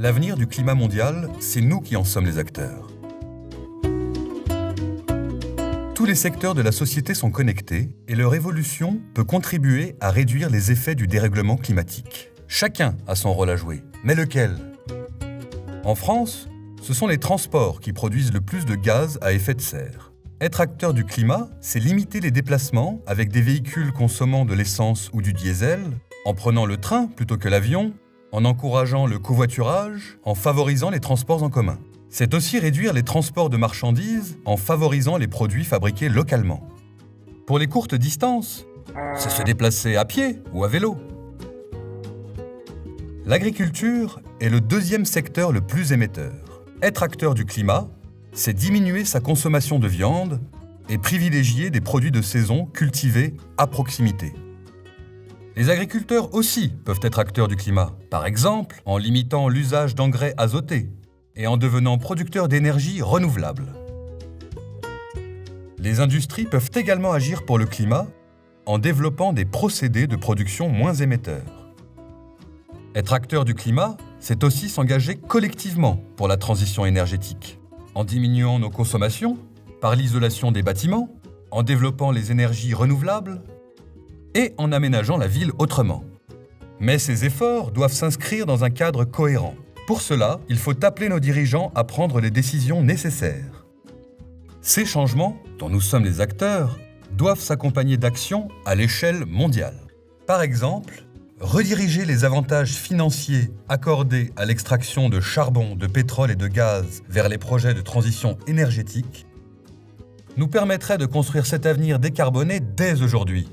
L'avenir du climat mondial, c'est nous qui en sommes les acteurs. Tous les secteurs de la société sont connectés et leur évolution peut contribuer à réduire les effets du dérèglement climatique. Chacun a son rôle à jouer, mais lequel ? En France, ce sont les transports qui produisent le plus de gaz à effet de serre. Être acteur du climat, c'est limiter les déplacements avec des véhicules consommant de l'essence ou du diesel, en prenant le train plutôt que l'avion, en encourageant le covoiturage, en favorisant les transports en commun. C'est aussi réduire les transports de marchandises en favorisant les produits fabriqués localement. Pour les courtes distances, c'est se déplacer à pied ou à vélo. L'agriculture est le deuxième secteur le plus émetteur. Être acteur du climat, c'est diminuer sa consommation de viande et privilégier des produits de saison cultivés à proximité. Les agriculteurs aussi peuvent être acteurs du climat, par exemple en limitant l'usage d'engrais azotés et en devenant producteurs d'énergie renouvelable. Les industries peuvent également agir pour le climat en développant des procédés de production moins émetteurs. Être acteur du climat, c'est aussi s'engager collectivement pour la transition énergétique, en diminuant nos consommations, par l'isolation des bâtiments, en développant les énergies renouvelables et en aménageant la ville autrement. Mais ces efforts doivent s'inscrire dans un cadre cohérent. Pour cela, il faut appeler nos dirigeants à prendre les décisions nécessaires. Ces changements, dont nous sommes les acteurs, doivent s'accompagner d'actions à l'échelle mondiale. Par exemple, rediriger les avantages financiers accordés à l'extraction de charbon, de pétrole et de gaz vers les projets de transition énergétique nous permettrait de construire cet avenir décarboné dès aujourd'hui.